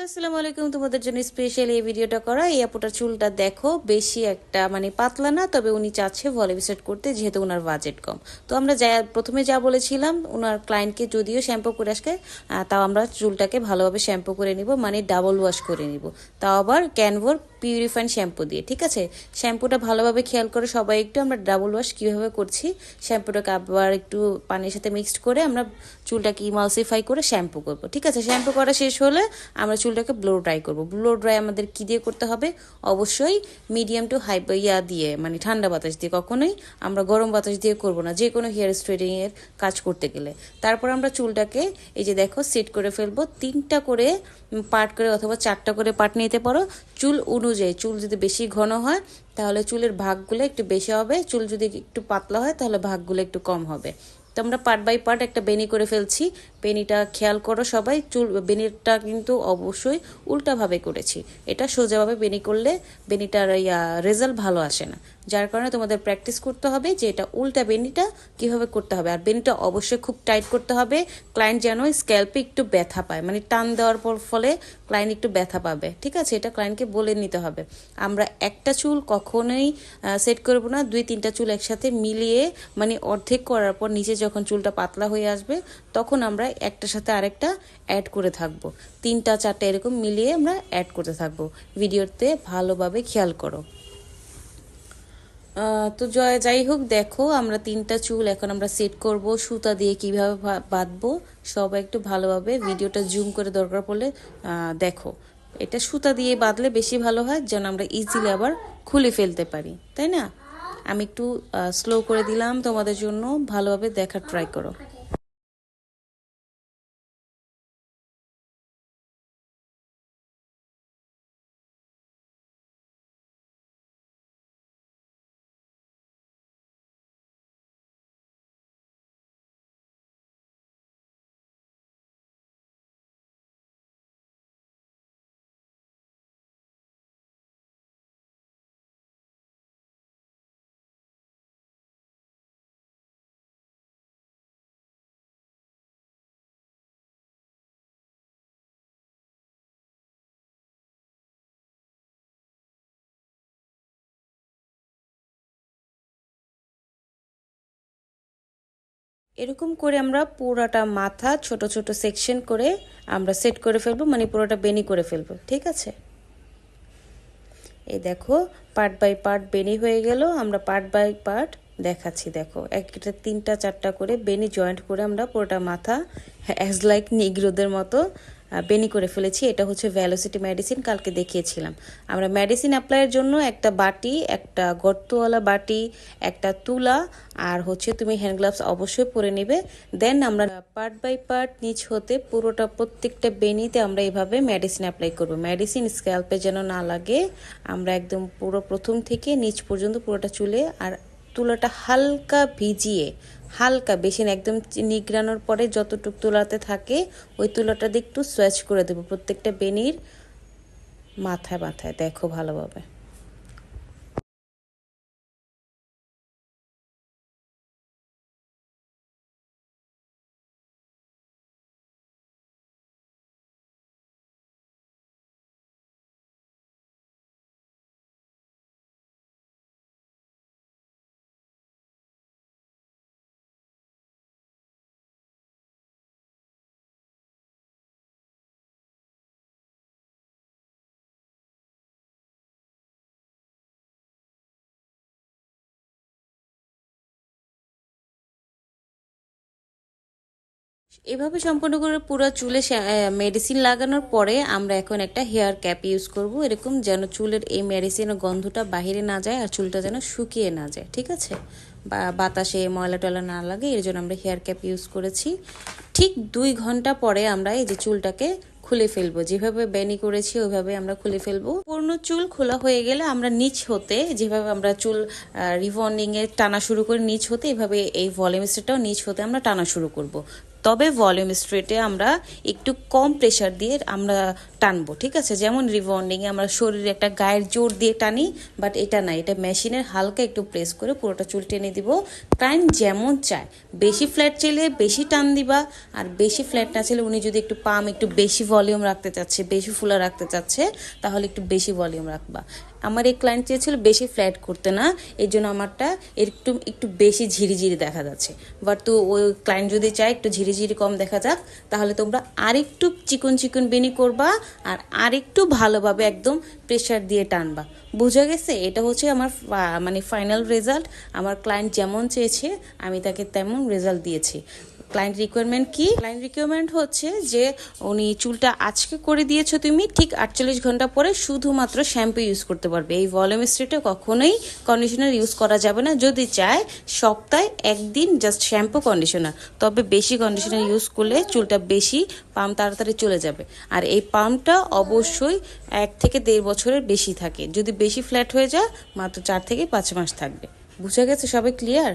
Hello আসসালামু আলাইকুম। তোমাদের জন্য স্পেশাল এই ভিডিওটা করা। এই আপুটার চুলটা দেখো, বেশি একটা মানে পাতলা না, তবে উনি চাচ্ছে ভলিউম সেট করতে, যেহেতু ওনার বাজেট কম। তো আমরা প্রথমে যা বলেছিলাম, ওনার ক্লায়েন্টকে যদিও শ্যাম্পু করে আসকে, তাও আমরা চুলটাকে ভালোভাবে শ্যাম্পু করে নিব, মানে ডাবল ওয়াশ করে নিব, তাও আবার ক্যানভোর পিউরিফাইন শ্যাম্পু দিয়ে। ঠিক আছে, শ্যাম্পুটা ভালোভাবে খেয়াল করে সবাই একটু, আমরা ডাবল ওয়াশ কীভাবে করছি, শ্যাম্পুটাকে আবার একটু পানির সাথে মিক্সড করে আমরা চুলটাকে ইমালসিফাই করে শ্যাম্পু করব। ঠিক আছে, শ্যাম্পু করা শেষ হলে আমরা চুলটাকে ব্লো ড্রাই করব। ব্লো ড্রাই আমাদের কী দিয়ে করতে হবে? অবশ্যই মিডিয়াম টু হাই দিয়ে, মানে ঠান্ডা বাতাস দিয়ে, কখনোই আমরা গরম বাতাস দিয়ে করব না যে কোনো হেয়ার স্ট্রেটিংয়ের কাজ করতে গেলে। তারপর আমরা চুলটাকে এই যে দেখো সেট করে ফেলবো, 3টা করে পার্ট করে অথবা 4টা করে পার্ট নিতে পারো চুল অনুযায়ী। চুল যদি বেশি ঘন হয় তাহলে চুলের ভাগগুলো একটু বেশি হবে, চুল যদি একটু পাতলা হয় তাহলে ভাগগুলো একটু কম হবে। তো আমরা পার্ট বাই পার্ট একটা বেনি করে ফেলছি। বেনিটা খেয়াল করো সবাই, চুল বেনিটা কিন্তু অবশ্যই উল্টাভাবে করেছি। এটা সোজাভাবে বেনি করলে বেনিটার রেজাল্ট ভালো আসে না, যার কারণে তোমাদের প্র্যাকটিস করতে হবে যে এটা উল্টা বেনিটা কিভাবে করতে হবে। আর বেনিটা অবশ্যই খুব টাইট করতে হবে, ক্লায়েন্ট যেন স্ক্যাল্পে একটু ব্যথা পায়, মানে টান দেওয়ার ফলে ক্লায়েন্ট একটু ব্যথা পাবে। ঠিক আছে, এটা ক্লায়েন্টকে বলে নিতে হবে। আমরা একটা চুল কখনোই সেট করবো না, 2-3টা চুল একসাথে মিলিয়ে, মানে অর্ধেক করার পর নিচে যখন চুলটা পাতলা হয়ে আসবে তখন আমরা একটার সাথে আরেকটা অ্যাড করে থাকবো। 3টা 4টা এরকম মিলিয়ে আমরা অ্যাড করতে থাকবো। ভিডিওতে ভালোভাবে খেয়াল করো। তো যাই হোক, দেখো আমরা 3টা চুল এখন আমরা সেট করব সুতা দিয়ে, কিভাবে বাঁধবো সবাই একটু ভালোভাবে ভিডিওটা জুম করে দরকার পড়লে দেখো। এটা সুতা দিয়ে বাঁধলে বেশি ভালো হয়, যেন আমরা ইজিলি আবার খুলে ফেলতে পারি, তাই না? আমি একটু স্লো করে দিলাম তোমাদের জন্য, ভালোভাবে দেখার ট্রাই করো। এরকম করে আমরা পুরোটা মাথা ছোট ছোট সেকশন করে আমরা সেট করে ফেলবো, মানে পুরোটা বেনি করে ফেলবো। ঠিক আছে, এই দেখো পার্ট বাই পার্ট বেনি হয়ে গেল। আমরা পার্ট বাই পার্ট দেখাচ্ছি, দেখো একটা 3টা 4টা করে বেনি জয়েন্ট করে আমরা পুরোটা মাথা অ্যাজ লাইক নিগ্রোদের মতো বেনি করে ফেলেছি। এটা হচ্ছে ভ্যালোসিটি মেডিসিন, কালকে দেখিয়েছিলাম। আমরা মেডিসিন অ্যাপ্লাইয়ের জন্য একটা বাটি, একটা গর্তওয়ালা বাটি, একটা তুলা, আর হচ্ছে তুমি হ্যান্ড গ্লাভস অবশ্যই পরে নেবে। দেন আমরা পার্ট বাই পার্ট নিচ হতে পুরোটা প্রত্যেকটা বেনিতে আমরা এভাবে মেডিসিন অ্যাপ্লাই করব। মেডিসিন স্ক্যাল্পে যেন না লাগে, আমরা একদম পুরো প্রথম থেকে নিচ পর্যন্ত পুরোটা চুলে, আর তুলাটা হালকা ভিজিয়ে, হালকা বেশি না, একদম নিগড়ানোর পরে যতটুকু তুলাতে থাকে ওই তুলাটা দিয়ে একটু সোয়াচ করে দেবো প্রত্যেকটা বেনির মাথায় মাথায়। দেখো ভালোভাবে। এভাবে সম্পূর্ণ করে পুরো চুলে মেডিসিন লাগানোর পরে আমরা এখন একটা হেয়ার ক্যাপ ইউজ করব, এরকম যেন চুলের এই মেডিসিনের গন্ধটা বাহিরে না যায় আর চুলটা যেন শুকিয়ে না যায়। ঠিক আছে, বা বাতাসে ময়লা টয়লা না লাগে, এর জন্য আমরা হেয়ার ক্যাপ ইউজ করেছি। ঠিক 2 ঘন্টা পরে আমরা এই যে চুলটাকে খুলে ফেলবো, যেভাবে বেনি করেছি ওইভাবে আমরা খুলে ফেলবো। পূর্ণ চুল খোলা হয়ে গেলে আমরা নিচ হতে, যেভাবে আমরা চুল রিবন্ডিং এ টানা শুরু করে নিচ হতে, এভাবে এই ভলিউম স্ট্রেটটাও নিচ হতে আমরা টানা শুরু করব। তবে ভলিউম স্ট্রেটে আমরা একটু কম প্রেশার দিয়ে আমরা টানবো, ঠিক আছে? যেমন রিবন্ডিংয়ে আমরা শরীরে একটা গায়ের জোর দিয়ে টানি, বাট এটা না, এটা মেশিনের হালকা একটু প্রেস করে পুরোটা চুল টেনে দিব। ক্লায়েন্ট যেমন চায়, বেশি ফ্ল্যাট চাইলে বেশি টান দিবা, আর বেশি ফ্ল্যাট না চাইলে উনি যদি একটু পাম একটু বেশি ভলিউম রাখতে চাচ্ছে, বেশি ফুলা রাখতে চাচ্ছে, তাহলে একটু বেশি ভলিউম রাখবা। আমার এই ক্লায়েন্ট চেয়েছিল বেশি ফ্ল্যাট করতে না, এই জন্য আমারটা একটু একটু বেশি ঝিরিঝিরি দেখা যাচ্ছে। বাট তো ওই ক্লায়েন্ট যদি চায় একটু ঝিরিঝিরি কম দেখা যাক, তাহলে তোমরা আরেকটু চিকন চিকন বেনি করবা আর আরেকটু ভালোভাবে একদম প্রেশার দিয়ে টানবা। বোঝা গেছে? এটা হচ্ছে আমার মানে ফাইনাল রেজাল্ট। আমার ক্লায়েন্ট যেমন চেয়েছে আমি তাকে তেমন রেজাল্ট দিয়েছি। ক্লায়েন্ট রিকোয়ারমেন্ট কি? ক্লায়েন্ট রিকোয়ারমেন্ট হচ্ছে যে উনি চুলটা আজকে করে দিয়েছো তুমি, ঠিক 48 ঘন্টা পরে শুধুমাত্র শ্যাম্পু ইউজ করতে পারবে। এই ভলিউম স্ট্রেটে কখনোই কন্ডিশনার ইউজ করা যাবে না। যদি চায় সপ্তাহে একদিন জাস্ট শ্যাম্পু কন্ডিশনার, তবে বেশি কন্ডিশনার ইউজ করলে চুলটা বেশি পাম্প তাড়াতাড়ি চলে যাবে। আর এই পাম্পটা অবশ্যই 1 থেকে 1.5 বছরের বেশি থাকে। যদি বেশি ফ্ল্যাট হয়ে যায় মাত্র 4 থেকে 5 মাস থাকবে। বুঝে গেছে? সবাই ক্লিয়ার?